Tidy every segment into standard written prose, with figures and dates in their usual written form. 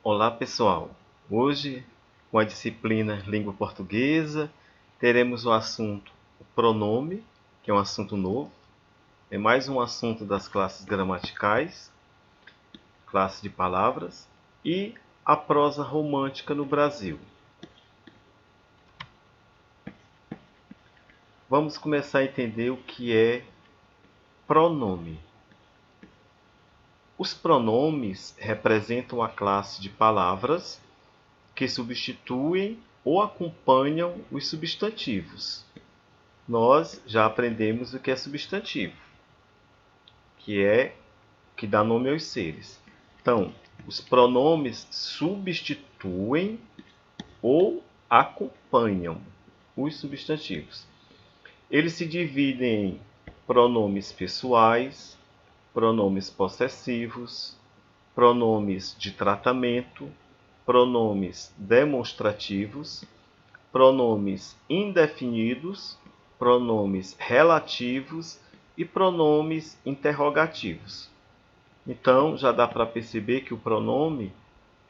Olá pessoal, hoje com a disciplina Língua Portuguesa teremos o assunto o pronome, que é um assunto novo, é mais um assunto das classes gramaticais, classe de palavras, e a prosa romântica no Brasil. Vamos começar a entender o que é pronome. Os pronomes representam a classe de palavras que substituem ou acompanham os substantivos. Nós já aprendemos o que é substantivo, que dá nome aos seres. Então, os pronomes substituem ou acompanham os substantivos. Eles se dividem em pronomes pessoais, pronomes possessivos, pronomes de tratamento, pronomes demonstrativos, pronomes indefinidos, pronomes relativos e pronomes interrogativos. Então, já dá para perceber que o pronome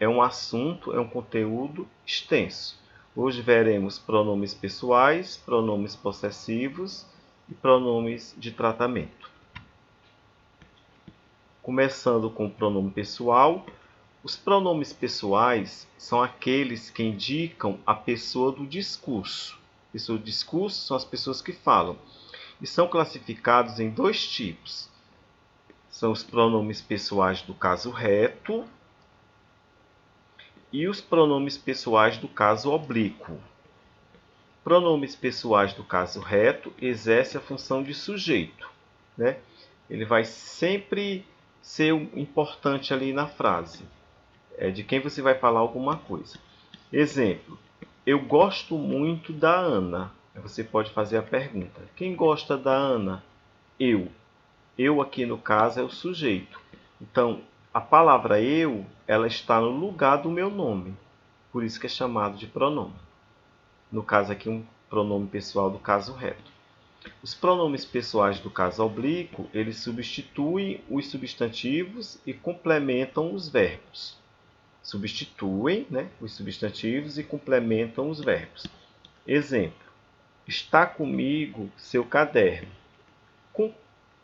é um assunto, é um conteúdo extenso. Hoje veremos pronomes pessoais, pronomes possessivos e pronomes de tratamento. Começando com o pronome pessoal, os pronomes pessoais são aqueles que indicam a pessoa do discurso. A pessoa do discurso são as pessoas que falam. E são classificados em dois tipos. São os pronomes pessoais do caso reto e os pronomes pessoais do caso oblíquo. Pronomes pessoais do caso reto exerce a função de sujeito, né? Ele vai sempre ser importante ali na frase. É de quem você vai falar alguma coisa. Exemplo, eu gosto muito da Ana. Você pode fazer a pergunta, quem gosta da Ana? Eu. Eu aqui no caso é o sujeito. Então, a palavra eu, ela está no lugar do meu nome. Por isso que é chamado de pronome. No caso aqui, um pronome pessoal do caso reto. Os pronomes pessoais do caso oblíquo, eles substituem os substantivos e complementam os verbos. Substituem, né, os substantivos e complementam os verbos. Exemplo, está comigo seu caderno. Com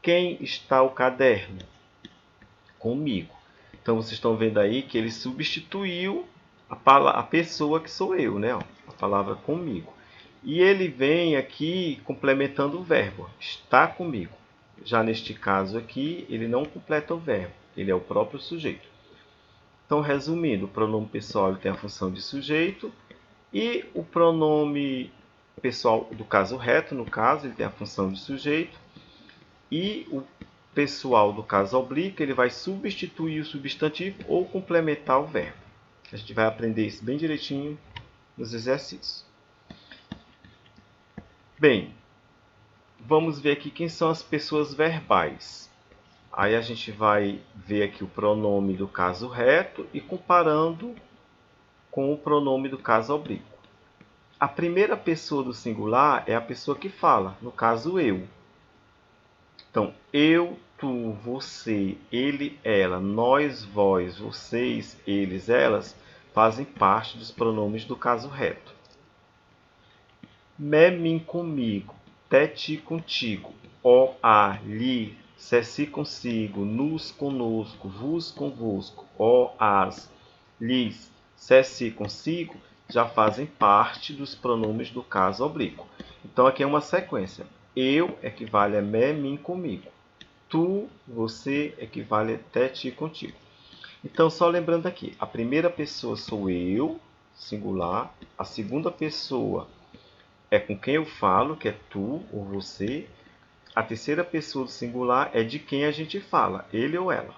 quem está o caderno? Comigo. Então vocês estão vendo aí que ele substituiu a pessoa que sou eu, né? A palavra comigo. E ele vem aqui complementando o verbo, está comigo. Já neste caso aqui, ele não completa o verbo, ele é o próprio sujeito. Então, resumindo, o pronome pessoal tem a função de sujeito e o pronome pessoal do caso reto, no caso, ele tem a função de sujeito. E o pessoal do caso oblíquo, ele vai substituir o substantivo ou complementar o verbo. A gente vai aprender isso bem direitinho nos exercícios. Bem, vamos ver aqui quem são as pessoas verbais. Aí a gente vai ver aqui o pronome do caso reto e comparando com o pronome do caso oblíquo. A primeira pessoa do singular é a pessoa que fala, no caso eu. Então, eu, tu, você, ele, ela, nós, vós, vocês, eles, elas fazem parte dos pronomes do caso reto. Me, mim, comigo, te, ti, contigo, ó, a, lhe, se, si, consigo, nos, conosco, vos, convosco, ó, as, lhes, se, si, consigo, já fazem parte dos pronomes do caso oblíquo. Então aqui é uma sequência. Eu equivale a me, mim, comigo. Tu, você, equivale a te, ti, contigo. Então, só lembrando aqui, a primeira pessoa sou eu, singular. A segunda pessoa é com quem eu falo, que é tu ou você. A terceira pessoa do singular é de quem a gente fala, ele ou ela.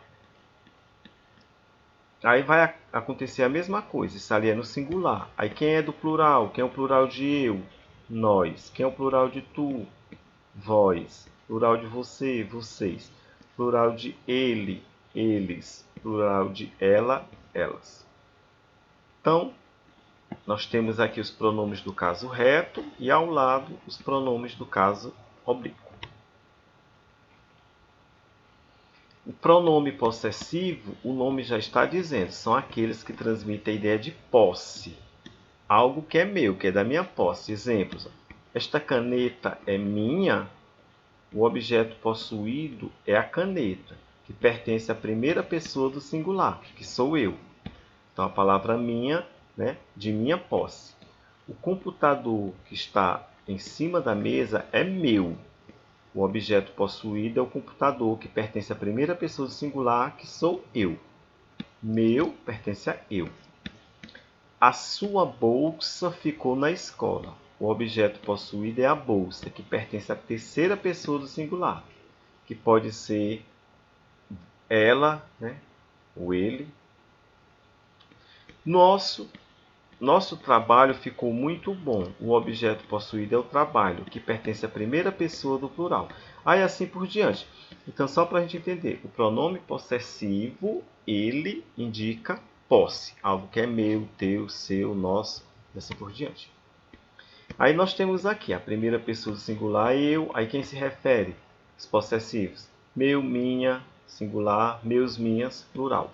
Aí vai acontecer a mesma coisa, isso ali é no singular. Aí quem é do plural? Quem é o plural de eu? Nós. Quem é o plural de tu? Vós. Plural de você? Vocês. Plural de ele? Eles. Plural de ela? Elas. Então, nós temos aqui os pronomes do caso reto e ao lado os pronomes do caso oblíquo. O pronome possessivo, o nome já está dizendo, são aqueles que transmitem a ideia de posse. Algo que é meu, que é da minha posse. Exemplos: esta caneta é minha. O objeto possuído é a caneta, que pertence à primeira pessoa do singular, que sou eu. Então, a palavra minha, né, de minha posse. O computador que está em cima da mesa é meu. O objeto possuído é o computador, que pertence à primeira pessoa do singular, que sou eu. Meu pertence a eu. A sua bolsa ficou na escola. O objeto possuído é a bolsa, que pertence à terceira pessoa do singular, que pode ser ela, né, ou ele. Nosso trabalho ficou muito bom. O objeto possuído é o trabalho, que pertence à primeira pessoa do plural. Aí assim por diante. Então, só para a gente entender, o pronome possessivo, ele indica posse, algo que é meu, teu, seu, nosso, e assim por diante. Aí nós temos aqui a primeira pessoa do singular, eu. Aí quem se refere? Os possessivos. Meu, minha, singular, meus, minhas, plural.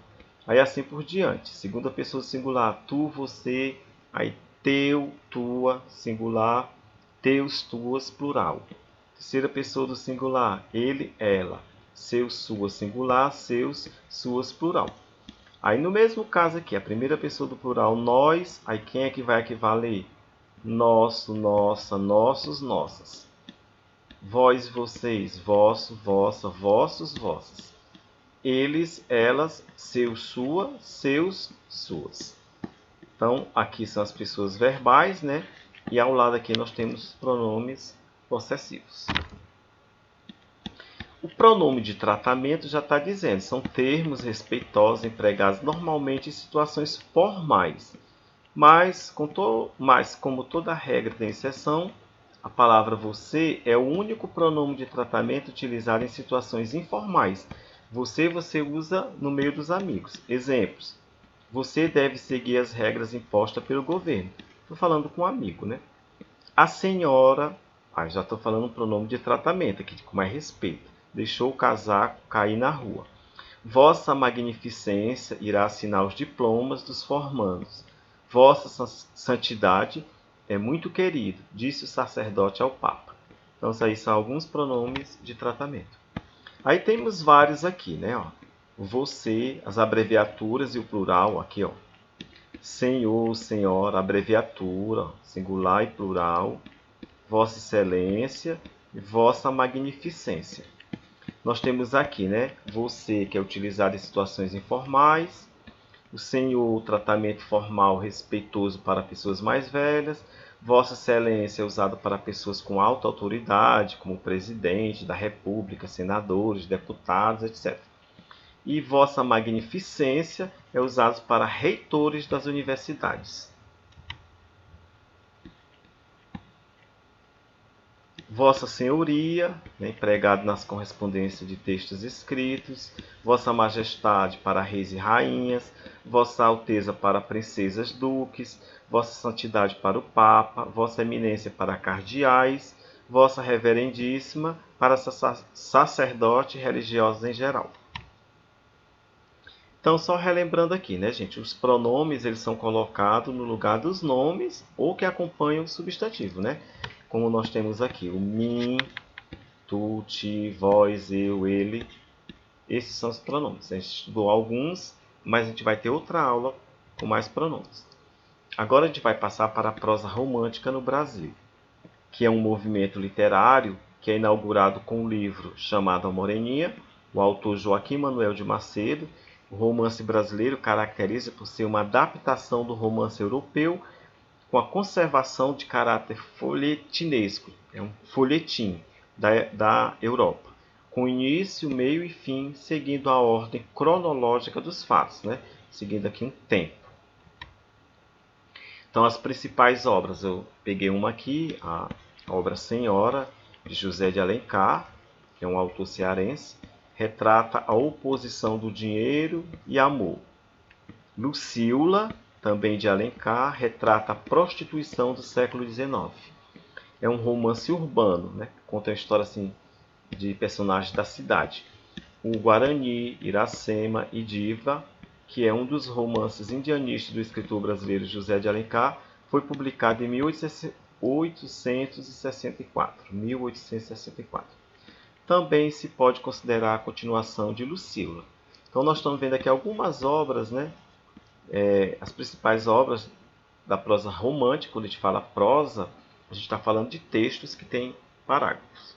Aí assim por diante. Segunda pessoa do singular, tu, você. Aí teu, tua, singular, teus, tuas, plural. Terceira pessoa do singular, ele, ela. Seu, sua, singular, seus, suas, plural. Aí no mesmo caso aqui, a primeira pessoa do plural, nós. Aí quem é que vai equivaler? Nosso, nossa, nossos, nossas. Vós, vocês, vosso, vossa, vossos, vossas. Eles, elas, seu, sua, seus, suas. Então, aqui são as pessoas verbais, né? E ao lado aqui nós temos pronomes possessivos. O pronome de tratamento já está dizendo, são termos respeitosos empregados normalmente em situações formais. Mas como toda regra tem exceção, a palavra você é o único pronome de tratamento utilizado em situações informais. Você usa no meio dos amigos. Exemplos: você deve seguir as regras impostas pelo governo. Estou falando com um amigo, né? A senhora, já estou falando um pronome de tratamento aqui, com mais respeito. Deixou o casaco cair na rua. Vossa Magnificência irá assinar os diplomas dos formandos. Vossa Santidade é muito querido, disse o sacerdote ao Papa. Então, esses aí são alguns pronomes de tratamento. Aí temos vários aqui, né? Ó. Você, as abreviaturas e o plural aqui, ó. Senhor, senhora, abreviatura, singular e plural. Vossa Excelência e Vossa Magnificência. Nós temos aqui, né? Você, que é utilizado em situações informais. O senhor, tratamento formal respeitoso para pessoas mais velhas. Vossa Excelência é usado para pessoas com alta autoridade, como o presidente da República, senadores, deputados, etc. E Vossa Magnificência é usado para reitores das universidades. Vossa Senhoria, né, empregado nas correspondências de textos escritos. Vossa Majestade para reis e rainhas. Vossa Alteza para princesas, duques. Vossa Santidade para o Papa. Vossa Eminência para cardeais. Vossa Reverendíssima para sacerdotes religiosos em geral. Então, só relembrando aqui, né, gente? Os pronomes eles são colocados no lugar dos nomes ou que acompanham o substantivo, né? Como nós temos aqui o mim, tu, ti, vós, eu, ele. Esses são os pronomes. A gente estudou alguns, mas a gente vai ter outra aula com mais pronomes. Agora a gente vai passar para a prosa romântica no Brasil, que é um movimento literário que é inaugurado com um livro chamado A Moreninha, o autor Joaquim Manuel de Macedo. O romance brasileiro caracteriza por ser uma adaptação do romance europeu com a conservação de caráter folhetinesco, é um folhetim da Europa, com início, meio e fim, seguindo a ordem cronológica dos fatos, né? Seguindo aqui um tempo. Então, as principais obras, eu peguei uma aqui, a obra Senhora, de José de Alencar, que é um autor cearense, retrata a oposição do dinheiro e amor. Lucíula, também de Alencar, retrata a prostituição do século XIX. É um romance urbano, né? Conta a história assim, de personagens da cidade. o Guarani, Iracema e Diva, que é um dos romances indianistas do escritor brasileiro José de Alencar, foi publicado em 1864. Também se pode considerar a continuação de Lucília. Então nós estamos vendo aqui algumas obras, né? As principais obras da prosa romântica. Quando a gente fala prosa, a gente está falando de textos que têm parágrafos.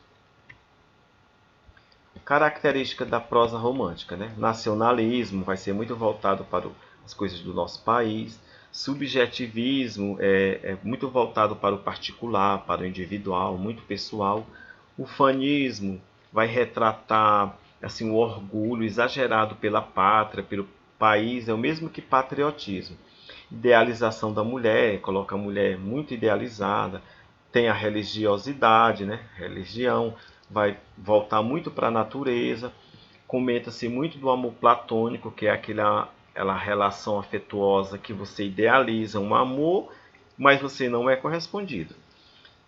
Característica da prosa romântica, né? Nacionalismo, vai ser muito voltado para as coisas do nosso país. Subjetivismo é muito voltado para o particular, para o individual, muito pessoal. Ufanismo vai retratar assim, o orgulho exagerado pela pátria, pelo país, é o mesmo que patriotismo. Idealização da mulher, coloca a mulher muito idealizada. Tem a religiosidade, né? Religião vai voltar muito para a natureza. Comenta-se muito do amor platônico, que é aquela relação afetuosa que você idealiza um amor, mas você não é correspondido.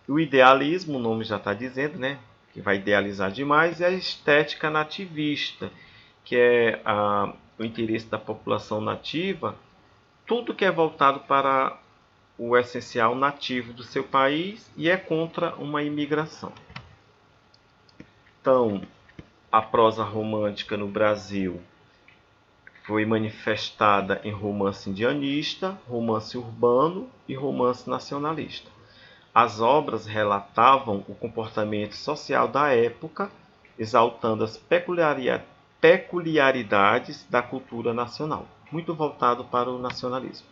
O idealismo, o nome já está dizendo, né? Que vai idealizar demais, e a estética nativista, que é o interesse da população nativa, tudo que é voltado para o essencial nativo do seu país e é contra uma imigração. Então, a prosa romântica no Brasil foi manifestada em romance indianista, romance urbano e romance nacionalista. As obras relatavam o comportamento social da época, exaltando as peculiaridades da cultura nacional, muito voltado para o nacionalismo.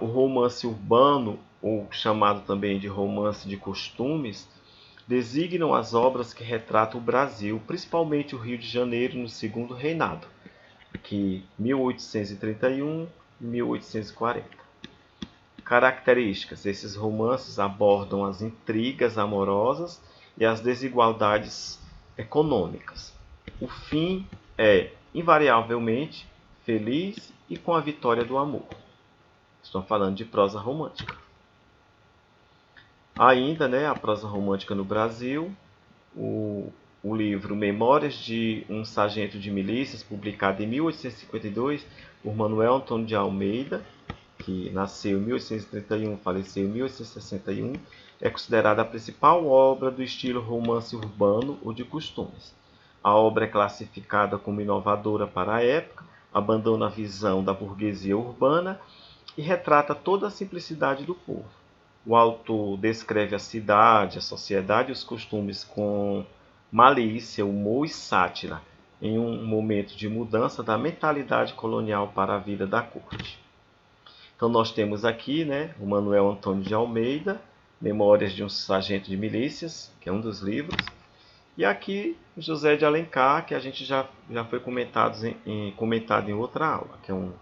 O romance urbano, ou chamado também de romance de costumes, designam as obras que retratam o Brasil, principalmente o Rio de Janeiro no Segundo Reinado, que 1831 e 1840. Características: esses romances abordam as intrigas amorosas e as desigualdades econômicas. O fim é, invariavelmente, feliz e com a vitória do amor. Estou falando de prosa romântica. Ainda, né, a prosa romântica no Brasil, o livro Memórias de um Sargento de Milícias, publicado em 1852 por Manuel Antônio de Almeida, que nasceu em 1831 e faleceu em 1861, é considerada a principal obra do estilo romance urbano ou de costumes. A obra é classificada como inovadora para a época, abandona a visão da burguesia urbana e retrata toda a simplicidade do povo. O autor descreve a cidade, a sociedade e os costumes com malícia, humor e sátira, em um momento de mudança da mentalidade colonial para a vida da corte. Então nós temos aqui, né, o Manuel Antônio de Almeida, Memórias de um Sargento de Milícias, que é um dos livros, e aqui José de Alencar, que a gente já foi comentado em outra aula, que é um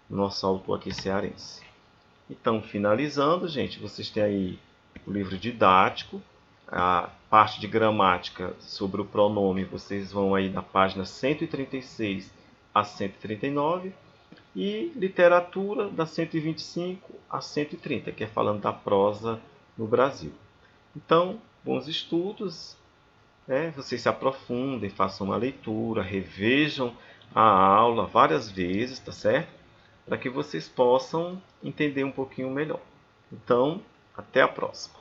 nosso autor aqui cearense. Então, finalizando, gente, vocês têm aí o livro didático, a parte de gramática sobre o pronome, vocês vão aí da página 136 a 139, e literatura da 125 a 130, que é falando da prosa no Brasil. Então, bons estudos, né? Vocês se aprofundem, façam uma leitura, revejam a aula várias vezes, tá certo? Para que vocês possam entender um pouquinho melhor. Então, até a próxima.